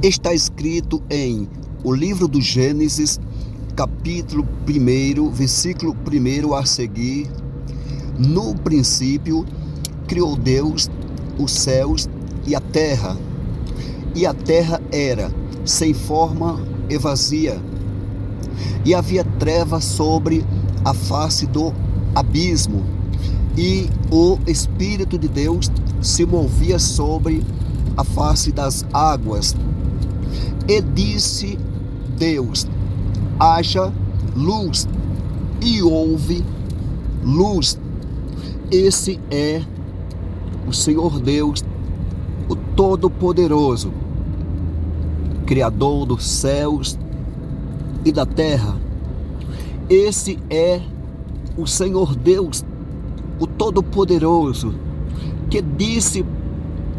Está escrito em o livro do Gênesis, capítulo 1, versículo 1 a seguir: no princípio criou Deus os céus e a terra era sem forma e vazia, e havia trevas sobre a face do abismo, e o Espírito de Deus se movia sobre a face das águas. E disse Deus: haja luz, e houve luz. Esse é o Senhor Deus, o Todo-Poderoso, Criador dos céus e da terra. Esse é o Senhor Deus, o Todo-Poderoso, que disse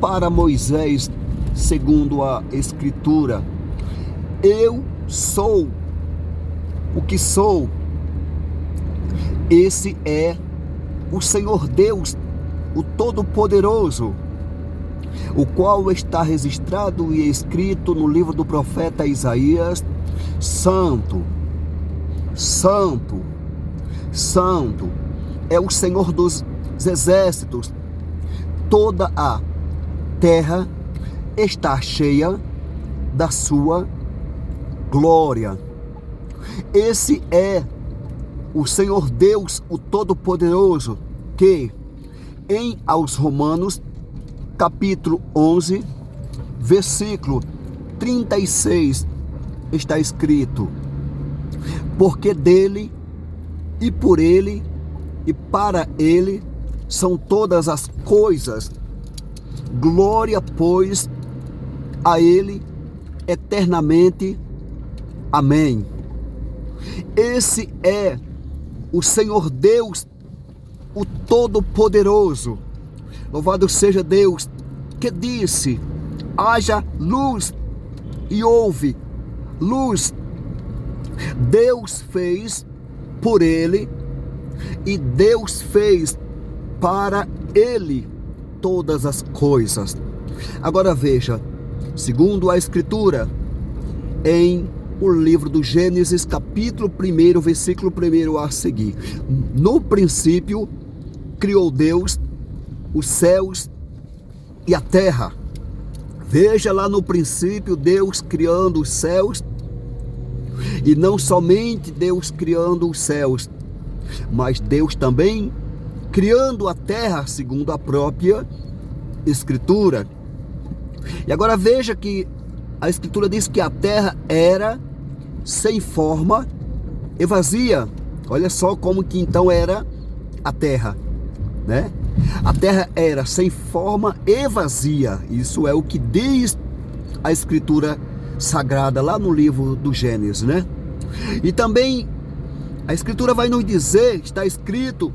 para Moisés, segundo a Escritura: eu sou o que sou. Esse é o Senhor Deus, o Todo-Poderoso, o qual está registrado e escrito no livro do profeta Isaías: Santo, Santo, Santo é o Senhor dos exércitos. Toda a terra está cheia da sua glória. Esse é o Senhor Deus, o Todo-Poderoso, que aos Romanos, capítulo 11, versículo 36, está escrito: porque dele, e por ele, e para ele são todas as coisas. Glória, pois, a ele eternamente. Amém. Esse é o Senhor Deus, o Todo-Poderoso. Louvado seja Deus, que disse: haja luz, e houve luz. Deus fez por ele, e Deus fez para ele todas as coisas. Agora veja, segundo a Escritura, em o livro do Gênesis, capítulo 1, versículo 1 a seguir: no princípio criou Deus os céus e a terra. Veja lá no princípio, Deus criando os céus, e não somente Deus criando os céus, mas Deus também criando a terra, segundo a própria Escritura. E agora veja que a Escritura diz que a terra era sem forma e vazia. Olha só como que então era a terra, né? A terra era sem forma e vazia. Isso é o que diz a Escritura Sagrada lá no livro do Gênesis, né? E também a Escritura vai nos dizer, está escrito,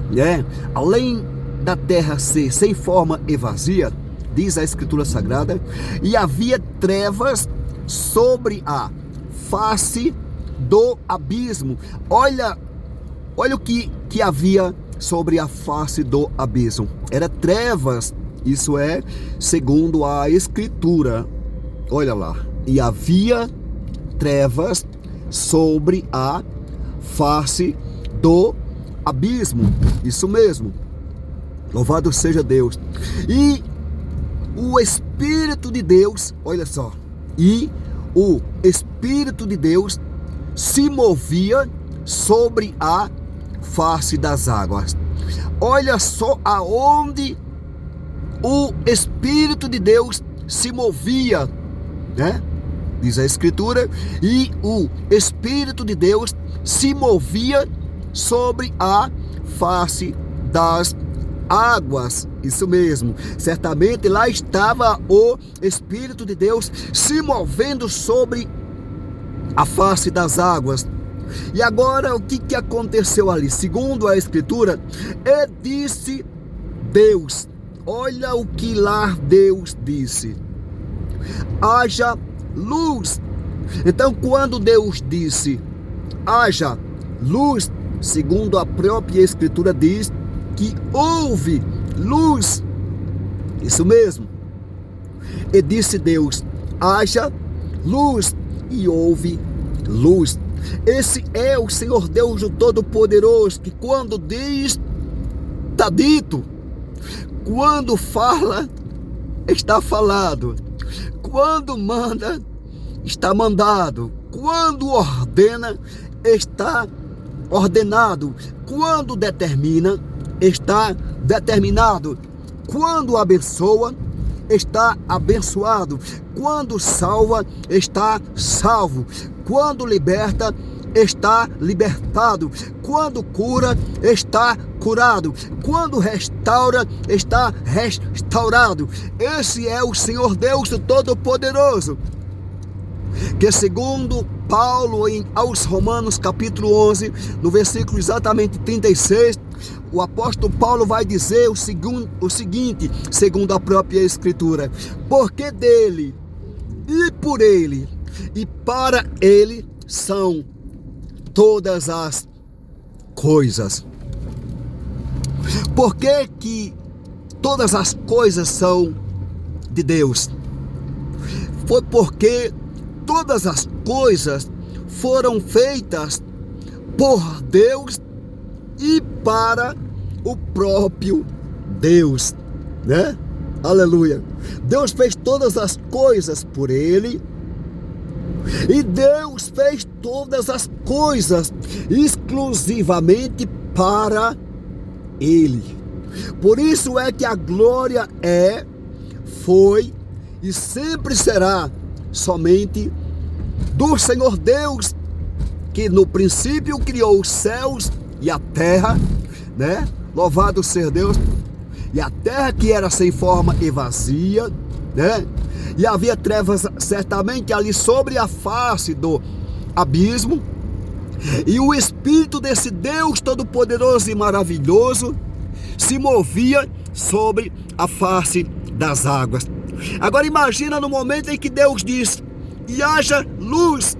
né? Além da terra ser sem forma e vazia, diz a Escritura Sagrada, e havia trevas sobre a face do abismo. Olha o que havia sobre a face do abismo. Era trevas, isso é, segundo a Escritura. Olha lá, e havia trevas sobre a face do abismo. Isso mesmo. Louvado seja Deus. E o Espírito de Deus, olha só, e o Espírito de Deus se movia sobre a face das águas. Olha só aonde o Espírito de Deus se movia, né? Diz a Escritura: e o Espírito de Deus se movia sobre a face das águas. Isso mesmo, certamente lá estava o Espírito de Deus se movendo sobre a face das águas. E agora o que aconteceu ali? Segundo a Escritura, e disse Deus, olha o que lá Deus disse: haja luz. Então, quando Deus disse haja luz, segundo a própria Escritura diz que houve luz. Isso mesmo. E disse Deus: haja luz, e houve luz. Esse é o Senhor Deus, o Todo-Poderoso, que quando diz, está dito. Quando fala, está falado. Quando manda, está mandado. Quando ordena, está ordenado. Quando determina, está determinado. Quando abençoa, está abençoado. Quando salva, está salvo. Quando liberta, está libertado. Quando cura, está curado. Quando restaura, está restaurado. Esse é o Senhor Deus Todo-Poderoso, que segundo Paulo aos Romanos capítulo 11, no versículo exatamente 36, o apóstolo Paulo vai dizer o seguinte, segundo a própria Escritura: porque dele, e por ele, e para ele são todas as coisas. Por que todas as coisas são de Deus? Foi porque todas as coisas foram feitas por Deus e para o próprio Deus, né? Aleluia! Deus fez todas as coisas por Ele, e Deus fez todas as coisas exclusivamente para Ele. Por isso é que a glória foi e sempre será somente do Senhor Deus, que no princípio criou os céus e a terra, né? Louvado seja Deus. E a terra que era sem forma e vazia, né? E havia trevas certamente ali sobre a face do abismo. E o Espírito desse Deus Todo-Poderoso e maravilhoso se movia sobre a face das águas. Agora imagina no momento em que Deus diz: e haja luz.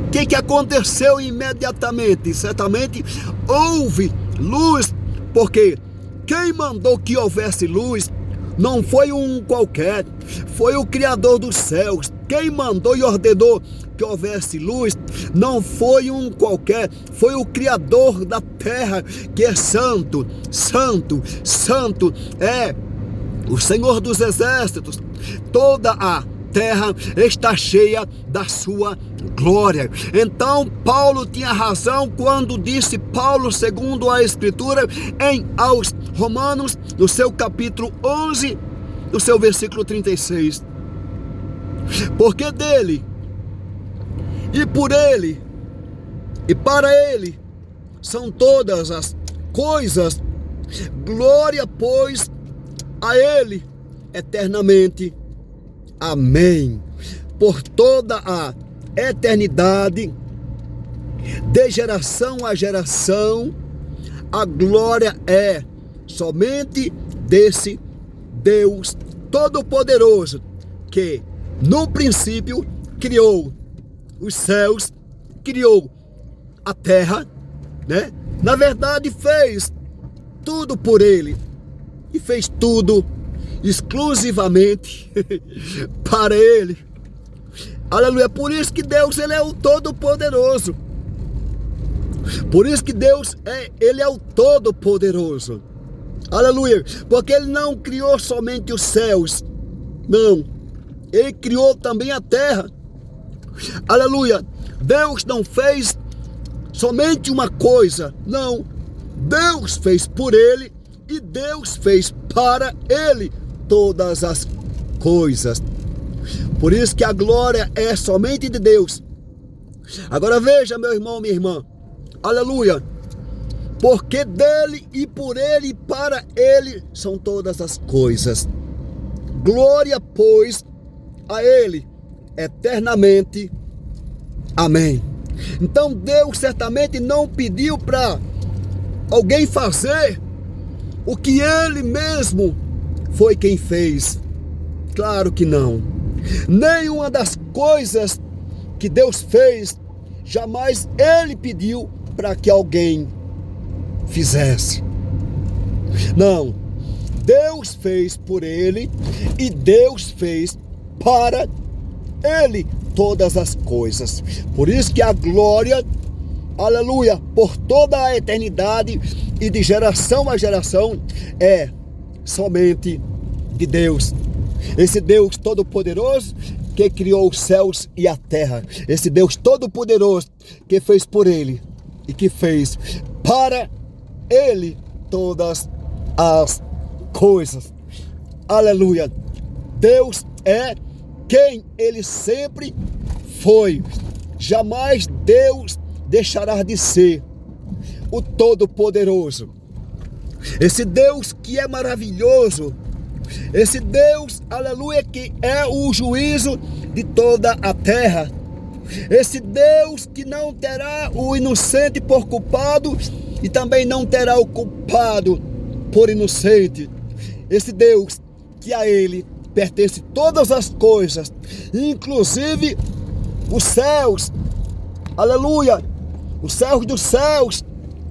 O que aconteceu imediatamente? Certamente houve luz, porque quem mandou que houvesse luz não foi um qualquer, foi o Criador dos céus. Quem mandou e ordenou que houvesse luz não foi um qualquer, foi o Criador da terra, que é santo, santo, santo, é o Senhor dos exércitos. Toda a terra está cheia da sua glória. Então Paulo tinha razão quando disse, Paulo, segundo a Escritura, aos Romanos, no seu capítulo 11, no seu versículo 36. Porque dele, e por ele, e para ele, são todas as coisas. Glória, pois, a ele eternamente. Amém. Por toda a eternidade, de geração a geração, a glória é somente desse Deus Todo-Poderoso, que no princípio criou os céus, criou a terra, né? Na verdade fez tudo por ele, e fez tudo exclusivamente para ele. Aleluia. Por isso que Deus, ele é o Todo-Poderoso. Por isso que Deus ele é o Todo-Poderoso. Aleluia. Porque ele não criou somente os céus, não, ele criou também a terra. Aleluia. Deus não fez somente uma coisa, não, Deus fez por ele e Deus fez para ele todas as coisas. Por isso que a glória é somente de Deus. Agora veja, meu irmão, minha irmã, aleluia, porque dele e por ele e para ele são todas as coisas. Glória, pois, a ele eternamente. Amém. Então Deus certamente não pediu para alguém fazer o que ele mesmo foi quem fez. Claro que não. Nenhuma das coisas que Deus fez, jamais ele pediu para que alguém fizesse. Não. Deus fez por ele e Deus fez para Ele todas as coisas. Por isso que a glória, aleluia, por toda a eternidade e de geração a geração é somente de Deus. Esse Deus Todo-Poderoso que criou os céus e a terra. Esse Deus Todo-Poderoso que fez por Ele e que fez para Ele todas as coisas. Aleluia. Deus é quem Ele sempre foi. Jamais Deus deixará de ser o Todo-Poderoso. Esse Deus que é maravilhoso. Esse Deus, aleluia, que é o juízo de toda a terra. Esse Deus que não terá o inocente por culpado e também não terá o culpado por inocente. Esse Deus que a Ele pertence todas as coisas, inclusive os céus, aleluia, os céus dos céus,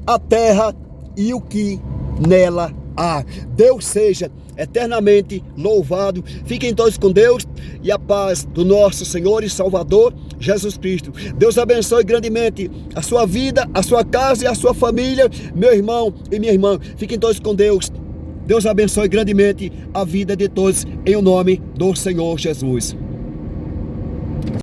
a terra e o que nela há. Deus seja eternamente louvado. Fiquem todos com Deus e a paz do nosso Senhor e Salvador Jesus Cristo. Deus abençoe grandemente a sua vida, a sua casa e a sua família, meu irmão e minha irmã. Fiquem todos com Deus. Deus abençoe grandemente a vida de todos em o nome do Senhor Jesus.